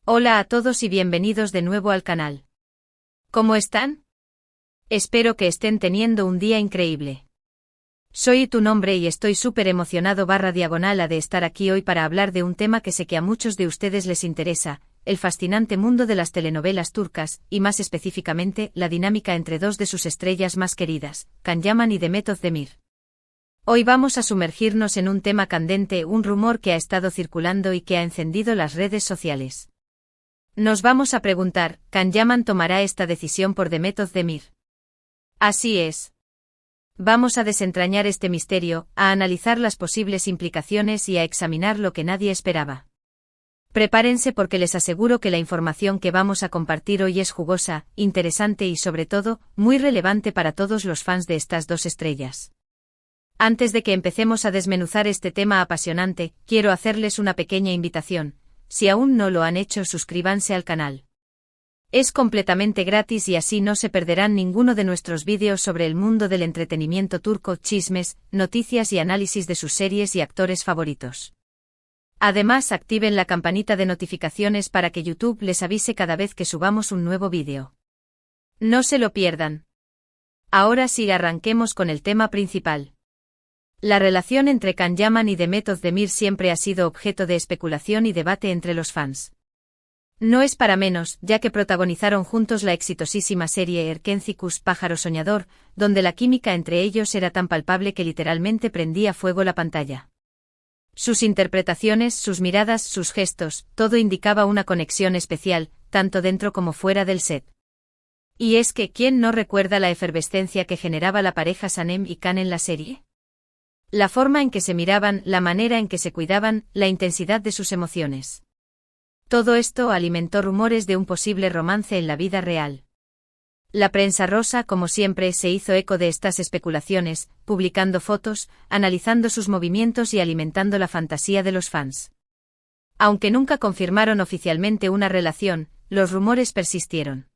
Hola a todos y bienvenidos de nuevo al canal. ¿Cómo están? Espero que estén teniendo un día increíble. Soy tu nombre y estoy súper emocionado /diagonal de estar aquí hoy para hablar de un tema que sé que a muchos de ustedes les interesa, el fascinante mundo de las telenovelas turcas, y más específicamente, la dinámica entre dos de sus estrellas más queridas, Can Yaman y Demet Özdemir. Hoy vamos a sumergirnos en un tema candente, un rumor que ha estado circulando y que ha encendido las redes sociales. Nos vamos a preguntar, ¿Can Yaman tomará esta decisión por Demet Özdemir? Así es. Vamos a desentrañar este misterio, a analizar las posibles implicaciones y a examinar lo que nadie esperaba. Prepárense porque les aseguro que la información que vamos a compartir hoy es jugosa, interesante y sobre todo, muy relevante para todos los fans de estas dos estrellas. Antes de que empecemos a desmenuzar este tema apasionante, quiero hacerles una pequeña invitación. Si aún no lo han hecho, suscríbanse al canal. Es completamente gratis y así no se perderán ninguno de nuestros vídeos sobre el mundo del entretenimiento turco, chismes, noticias y análisis de sus series y actores favoritos. Además, activen la campanita de notificaciones para que YouTube les avise cada vez que subamos un nuevo vídeo. No se lo pierdan. Ahora sí, arranquemos con el tema principal. La relación entre Can Yaman y Demet Özdemir siempre ha sido objeto de especulación y debate entre los fans. No es para menos, ya que protagonizaron juntos la exitosísima serie Erkencikus, Pájaro Soñador, donde la química entre ellos era tan palpable que literalmente prendía fuego la pantalla. Sus interpretaciones, sus miradas, sus gestos, todo indicaba una conexión especial, tanto dentro como fuera del set. Y es que, ¿quién no recuerda la efervescencia que generaba la pareja Sanem y Can en la serie? La forma en que se miraban, la manera en que se cuidaban, la intensidad de sus emociones. Todo esto alimentó rumores de un posible romance en la vida real. La prensa rosa, como siempre, se hizo eco de estas especulaciones, publicando fotos, analizando sus movimientos y alimentando la fantasía de los fans. Aunque nunca confirmaron oficialmente una relación, los rumores persistieron.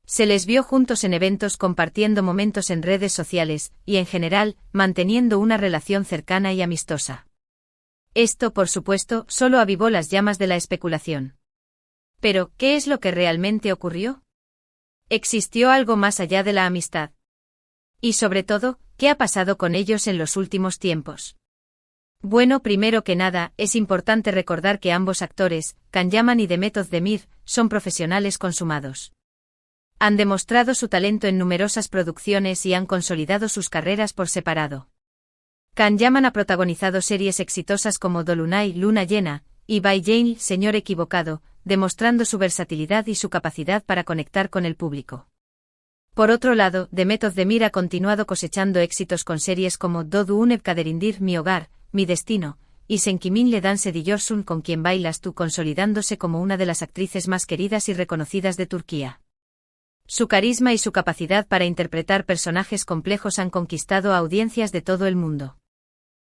Se les vio juntos en eventos, compartiendo momentos en redes sociales, y en general, manteniendo una relación cercana y amistosa. Esto, por supuesto, solo avivó las llamas de la especulación. Pero, ¿qué es lo que realmente ocurrió? ¿Existió algo más allá de la amistad? Y sobre todo, ¿qué ha pasado con ellos en los últimos tiempos? Bueno, primero que nada, es importante recordar que ambos actores, Can Yaman y Demet Özdemir, son profesionales consumados. Han demostrado su talento en numerosas producciones y han consolidado sus carreras por separado. Can Yaman ha protagonizado series exitosas como Dolunay, Luna Llena, y Bay Jane, Señor Equivocado, demostrando su versatilidad y su capacidad para conectar con el público. Por otro lado, Demet Özdemir ha continuado cosechando éxitos con series como Dodu Uneb Kaderindir, Mi Hogar, Mi Destino, y Sen Kiminle Dans Ediyorsun, con quien bailas tú, consolidándose como una de las actrices más queridas y reconocidas de Turquía. Su carisma y su capacidad para interpretar personajes complejos han conquistado a audiencias de todo el mundo.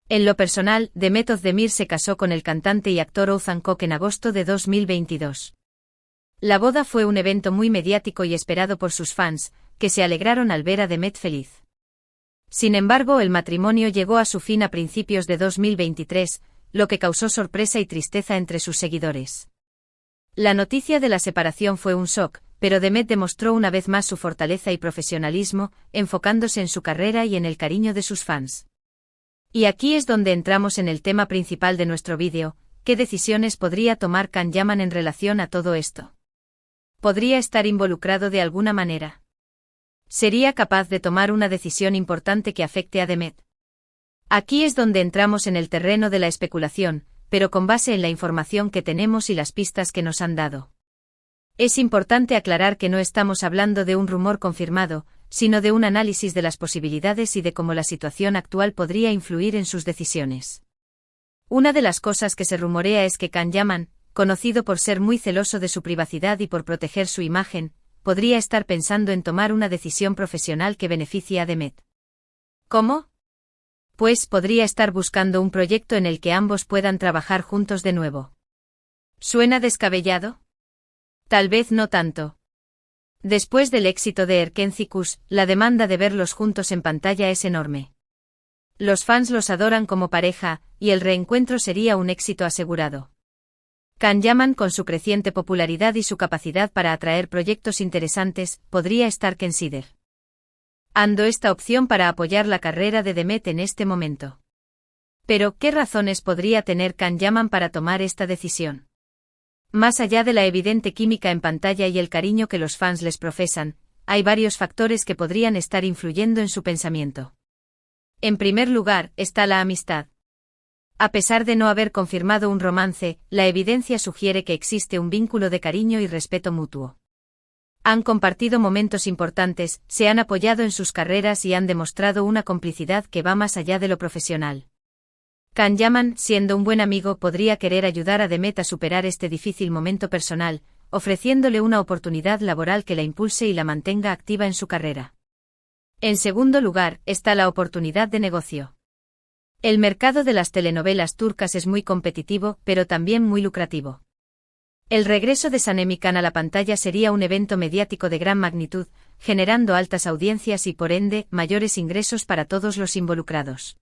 En lo personal, Demet Özdemir se casó con el cantante y actor Oğuzhan Koç en agosto de 2022. La boda fue un evento muy mediático y esperado por sus fans, que se alegraron al ver a Demet feliz. Sin embargo, el matrimonio llegó a su fin a principios de 2023, lo que causó sorpresa y tristeza entre sus seguidores. La noticia de la separación fue un shock, pero Demet demostró una vez más su fortaleza y profesionalismo, enfocándose en su carrera y en el cariño de sus fans. Y aquí es donde entramos en el tema principal de nuestro vídeo: ¿qué decisiones podría tomar Can Yaman en relación a todo esto? ¿Podría estar involucrado de alguna manera? ¿Sería capaz de tomar una decisión importante que afecte a Demet? Aquí es donde entramos en el terreno de la especulación, pero con base en la información que tenemos y las pistas que nos han dado. Es importante aclarar que no estamos hablando de un rumor confirmado, sino de un análisis de las posibilidades y de cómo la situación actual podría influir en sus decisiones. Una de las cosas que se rumorea es que Can Yaman, conocido por ser muy celoso de su privacidad y por proteger su imagen, podría estar pensando en tomar una decisión profesional que beneficie a Demet. ¿Cómo? Pues podría estar buscando un proyecto en el que ambos puedan trabajar juntos de nuevo. ¿Suena descabellado? Tal vez no tanto. Después del éxito de Erkencikus, la demanda de verlos juntos en pantalla es enorme. Los fans los adoran como pareja, y el reencuentro sería un éxito asegurado. Can Yaman, con su creciente popularidad y su capacidad para atraer proyectos interesantes, podría estar considerando esta opción para apoyar la carrera de Demet en este momento. Pero, ¿qué razones podría tener Can Yaman para tomar esta decisión? Más allá de la evidente química en pantalla y el cariño que los fans les profesan, hay varios factores que podrían estar influyendo en su pensamiento. En primer lugar, está la amistad. A pesar de no haber confirmado un romance, la evidencia sugiere que existe un vínculo de cariño y respeto mutuo. Han compartido momentos importantes, se han apoyado en sus carreras y han demostrado una complicidad que va más allá de lo profesional. Can Yaman, siendo un buen amigo, podría querer ayudar a Demet a superar este difícil momento personal, ofreciéndole una oportunidad laboral que la impulse y la mantenga activa en su carrera. En segundo lugar, está la oportunidad de negocio. El mercado de las telenovelas turcas es muy competitivo, pero también muy lucrativo. El regreso de Sanem Khan a la pantalla sería un evento mediático de gran magnitud, generando altas audiencias y, por ende, mayores ingresos para todos los involucrados.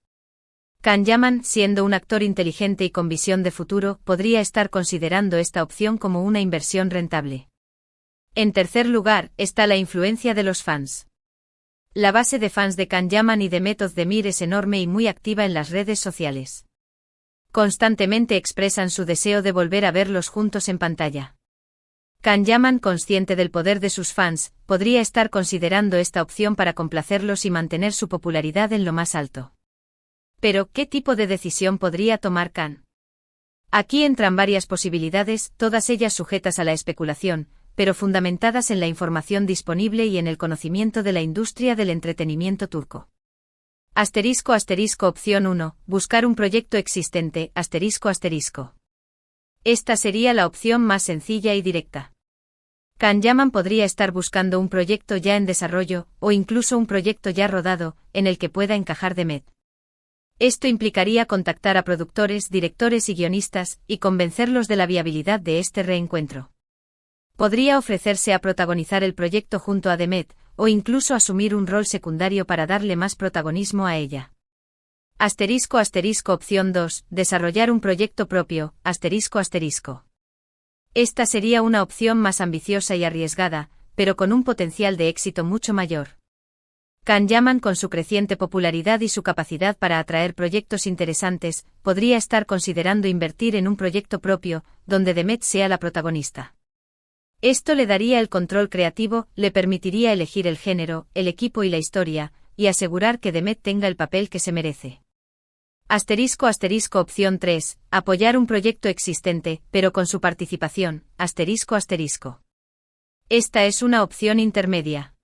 Can Yaman, siendo un actor inteligente y con visión de futuro, podría estar considerando esta opción como una inversión rentable. En tercer lugar, está la influencia de los fans. La base de fans de Can Yaman y Demet Özdemir es enorme y muy activa en las redes sociales. Constantemente expresan su deseo de volver a verlos juntos en pantalla. Can Yaman, consciente del poder de sus fans, podría estar considerando esta opción para complacerlos y mantener su popularidad en lo más alto. Pero, ¿qué tipo de decisión podría tomar Can? Aquí entran varias posibilidades, todas ellas sujetas a la especulación, pero fundamentadas en la información disponible y en el conocimiento de la industria del entretenimiento turco. Opción 1. Buscar un proyecto existente. Esta sería la opción más sencilla y directa. Can Yaman podría estar buscando un proyecto ya en desarrollo, o incluso un proyecto ya rodado, en el que pueda encajar Demet. Esto implicaría contactar a productores, directores y guionistas, y convencerlos de la viabilidad de este reencuentro. Podría ofrecerse a protagonizar el proyecto junto a Demet, o incluso asumir un rol secundario para darle más protagonismo a ella. Opción 2. Desarrollar un proyecto propio. Esta sería una opción más ambiciosa y arriesgada, pero con un potencial de éxito mucho mayor. Can Yaman, con su creciente popularidad y su capacidad para atraer proyectos interesantes, podría estar considerando invertir en un proyecto propio, donde Demet sea la protagonista. Esto le daría el control creativo, le permitiría elegir el género, el equipo y la historia, y asegurar que Demet tenga el papel que se merece. Opción 3. Apoyar un proyecto existente, pero con su participación. Esta es una opción intermedia.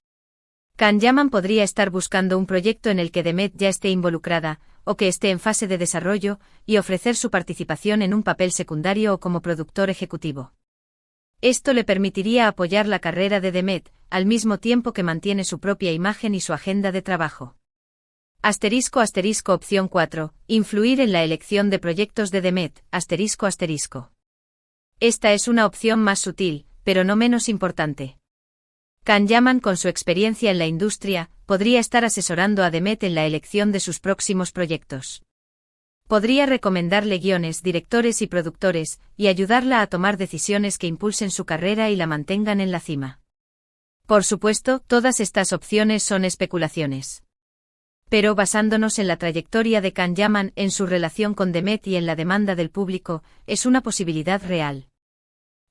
Can Yaman podría estar buscando un proyecto en el que Demet ya esté involucrada, o que esté en fase de desarrollo, y ofrecer su participación en un papel secundario o como productor ejecutivo. Esto le permitiría apoyar la carrera de Demet, al mismo tiempo que mantiene su propia imagen y su agenda de trabajo. Opción 4. Influir en la elección de proyectos de Demet. Esta es una opción más sutil, pero no menos importante. Can Yaman, con su experiencia en la industria, podría estar asesorando a Demet en la elección de sus próximos proyectos. Podría recomendarle guiones, directores y productores, y ayudarla a tomar decisiones que impulsen su carrera y la mantengan en la cima. Por supuesto, todas estas opciones son especulaciones. Pero basándonos en la trayectoria de Can Yaman, en su relación con Demet y en la demanda del público, es una posibilidad real.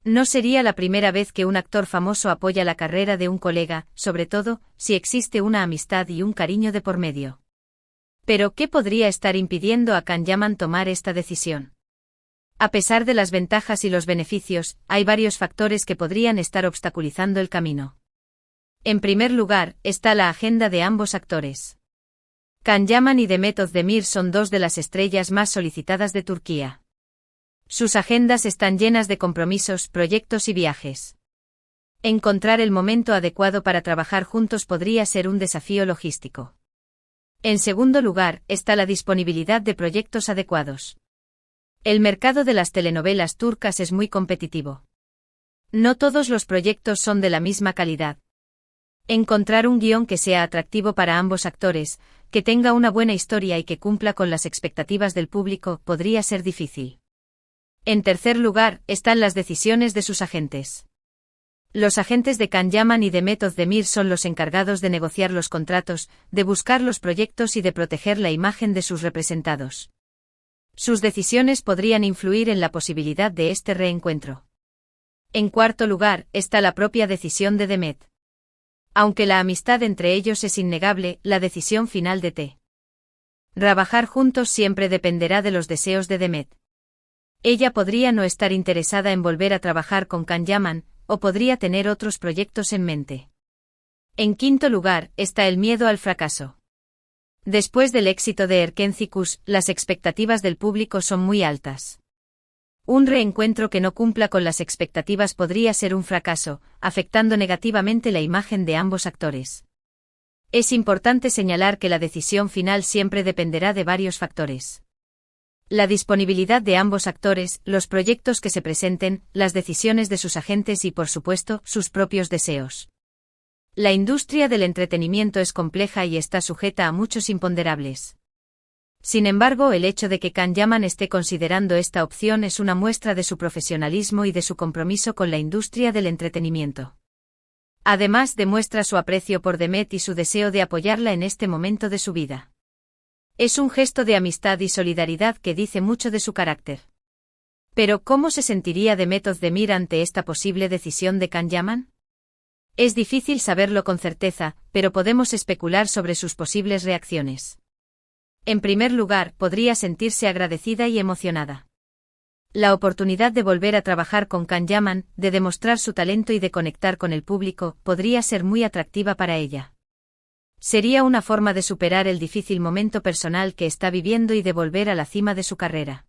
No sería la primera vez que un actor famoso apoya la carrera de un colega, sobre todo, si existe una amistad y un cariño de por medio. Pero, ¿qué podría estar impidiendo a Can Yaman tomar esta decisión? A pesar de las ventajas y los beneficios, hay varios factores que podrían estar obstaculizando el camino. En primer lugar, está la agenda de ambos actores. Can Yaman y Demet Özdemir son dos de las estrellas más solicitadas de Turquía. Sus agendas están llenas de compromisos, proyectos y viajes. Encontrar el momento adecuado para trabajar juntos podría ser un desafío logístico. En segundo lugar, está la disponibilidad de proyectos adecuados. El mercado de las telenovelas turcas es muy competitivo. No todos los proyectos son de la misma calidad. Encontrar un guión que sea atractivo para ambos actores, que tenga una buena historia y que cumpla con las expectativas del público, podría ser difícil. En tercer lugar, están las decisiones de sus agentes. Los agentes de Can Yaman y Demet Özdemir son los encargados de negociar los contratos, de buscar los proyectos y de proteger la imagen de sus representados. Sus decisiones podrían influir en la posibilidad de este reencuentro. En cuarto lugar, está la propia decisión de Demet. Aunque la amistad entre ellos es innegable, la decisión final de trabajar juntos siempre dependerá de los deseos de Demet. Ella podría no estar interesada en volver a trabajar con Can Yaman, o podría tener otros proyectos en mente. En quinto lugar, está el miedo al fracaso. Después del éxito de Erkenci-Kuş, las expectativas del público son muy altas. Un reencuentro que no cumpla con las expectativas podría ser un fracaso, afectando negativamente la imagen de ambos actores. Es importante señalar que la decisión final siempre dependerá de varios factores. La disponibilidad de ambos actores, los proyectos que se presenten, las decisiones de sus agentes y, por supuesto, sus propios deseos. La industria del entretenimiento es compleja y está sujeta a muchos imponderables. Sin embargo, el hecho de que Can Yaman esté considerando esta opción es una muestra de su profesionalismo y de su compromiso con la industria del entretenimiento. Además, demuestra su aprecio por Demet y su deseo de apoyarla en este momento de su vida. Es un gesto de amistad y solidaridad que dice mucho de su carácter. Pero, ¿cómo se sentiría Demet Özdemir ante esta posible decisión de Can Yaman? Es difícil saberlo con certeza, pero podemos especular sobre sus posibles reacciones. En primer lugar, podría sentirse agradecida y emocionada. La oportunidad de volver a trabajar con Can Yaman, de demostrar su talento y de conectar con el público, podría ser muy atractiva para ella. Sería una forma de superar el difícil momento personal que está viviendo y de volver a la cima de su carrera.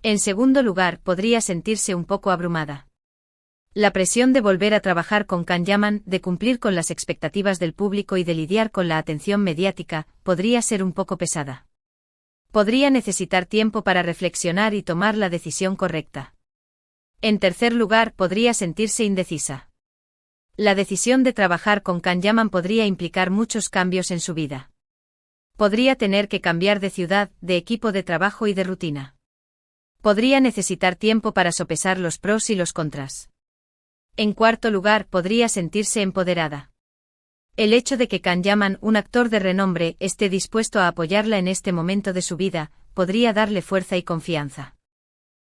En segundo lugar, podría sentirse un poco abrumada. La presión de volver a trabajar con Can Yaman, de cumplir con las expectativas del público y de lidiar con la atención mediática, podría ser un poco pesada. Podría necesitar tiempo para reflexionar y tomar la decisión correcta. En tercer lugar, podría sentirse indecisa. La decisión de trabajar con Can Yaman podría implicar muchos cambios en su vida. Podría tener que cambiar de ciudad, de equipo de trabajo y de rutina. Podría necesitar tiempo para sopesar los pros y los contras. En cuarto lugar, podría sentirse empoderada. El hecho de que Can Yaman, un actor de renombre, esté dispuesto a apoyarla en este momento de su vida, podría darle fuerza y confianza.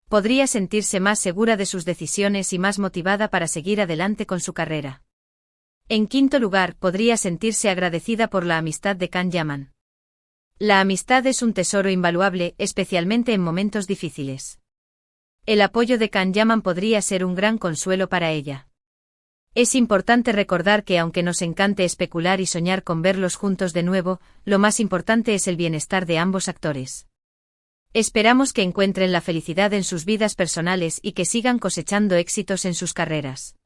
Podría sentirse más segura de sus decisiones y más motivada para seguir adelante con su carrera. En quinto lugar, podría sentirse agradecida por la amistad de Can Yaman. La amistad es un tesoro invaluable, especialmente en momentos difíciles. El apoyo de Can Yaman podría ser un gran consuelo para ella. Es importante recordar que aunque nos encante especular y soñar con verlos juntos de nuevo, lo más importante es el bienestar de ambos actores. Esperamos que encuentren la felicidad en sus vidas personales y que sigan cosechando éxitos en sus carreras.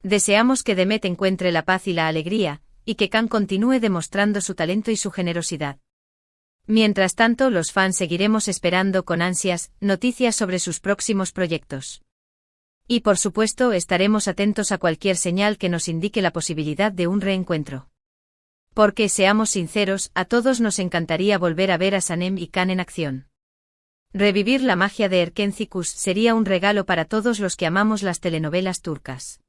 Deseamos que Demet encuentre la paz y la alegría, y que Can continúe demostrando su talento y su generosidad. Mientras tanto, los fans seguiremos esperando con ansias noticias sobre sus próximos proyectos. Y por supuesto, estaremos atentos a cualquier señal que nos indique la posibilidad de un reencuentro. Porque, seamos sinceros, a todos nos encantaría volver a ver a Sanem y Can en acción. Revivir la magia de Erkenci-Kuş sería un regalo para todos los que amamos las telenovelas turcas.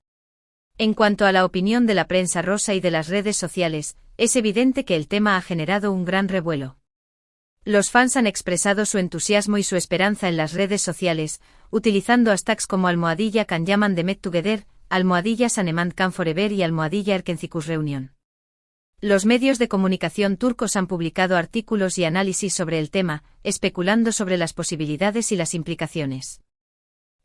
En cuanto a la opinión de la prensa rosa y de las redes sociales, es evidente que el tema ha generado un gran revuelo. Los fans han expresado su entusiasmo y su esperanza en las redes sociales, utilizando hashtags como #Can Yaman Demet Together, #Saneman Can Forever y #Erkenci-Kuş Reunion. Los medios de comunicación turcos han publicado artículos y análisis sobre el tema, especulando sobre las posibilidades y las implicaciones.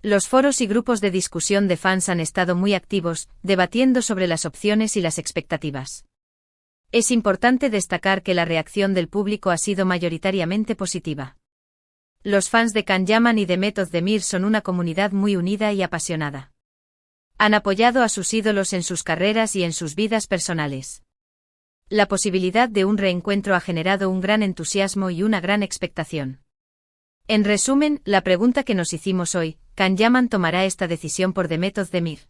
Los foros y grupos de discusión de fans han estado muy activos, debatiendo sobre las opciones y las expectativas. Es importante destacar que la reacción del público ha sido mayoritariamente positiva. Los fans de Can Yaman y Demet Özdemir son una comunidad muy unida y apasionada. Han apoyado a sus ídolos en sus carreras y en sus vidas personales. La posibilidad de un reencuentro ha generado un gran entusiasmo y una gran expectación. En resumen, la pregunta que nos hicimos hoy, ¿Can Yaman tomará esta decisión por Demet Özdemir?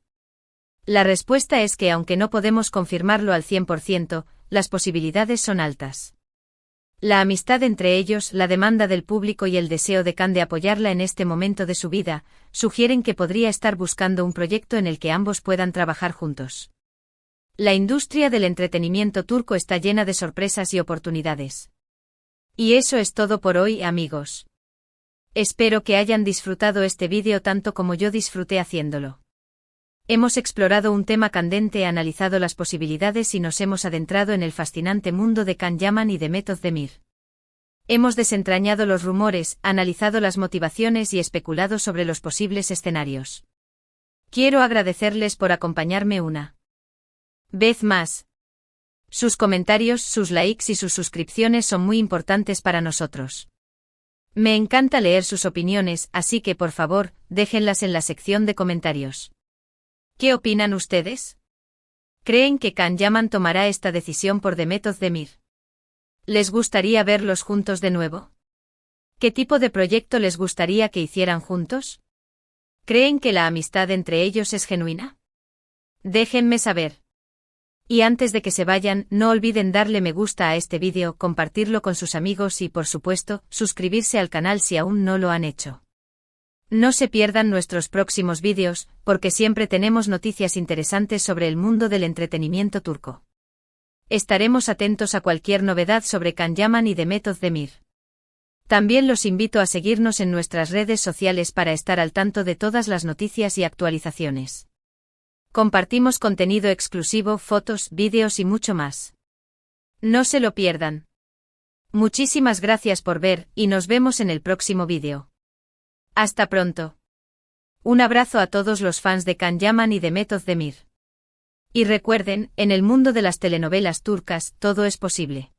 La respuesta es que aunque no podemos confirmarlo al 100%, las posibilidades son altas. La amistad entre ellos, la demanda del público y el deseo de Can de apoyarla en este momento de su vida, sugieren que podría estar buscando un proyecto en el que ambos puedan trabajar juntos. La industria del entretenimiento turco está llena de sorpresas y oportunidades. Y eso es todo por hoy, amigos. Espero que hayan disfrutado este vídeo tanto como yo disfruté haciéndolo. Hemos explorado un tema candente, analizado las posibilidades y nos hemos adentrado en el fascinante mundo de Can Yaman y de Mehmet Özdemir. Hemos desentrañado los rumores, analizado las motivaciones y especulado sobre los posibles escenarios. Quiero agradecerles por acompañarme una vez más. Sus comentarios, sus likes y sus suscripciones son muy importantes para nosotros. Me encanta leer sus opiniones, así que por favor, déjenlas en la sección de comentarios. ¿Qué opinan ustedes? ¿Creen que Can Yaman tomará esta decisión por Mehmet Özdemir? ¿Les gustaría verlos juntos de nuevo? ¿Qué tipo de proyecto les gustaría que hicieran juntos? ¿Creen que la amistad entre ellos es genuina? Déjenme saber. Y antes de que se vayan, no olviden darle me gusta a este vídeo, compartirlo con sus amigos y, por supuesto, suscribirse al canal si aún no lo han hecho. No se pierdan nuestros próximos vídeos, porque siempre tenemos noticias interesantes sobre el mundo del entretenimiento turco. Estaremos atentos a cualquier novedad sobre Can Yaman y Mehmet Özdemir. También los invito a seguirnos en nuestras redes sociales para estar al tanto de todas las noticias y actualizaciones. Compartimos contenido exclusivo, fotos, vídeos y mucho más. No se lo pierdan. Muchísimas gracias por ver, y nos vemos en el próximo vídeo. Hasta pronto. Un abrazo a todos los fans de Can Yaman y Mehmet Özdemir. Y recuerden, en el mundo de las telenovelas turcas, todo es posible.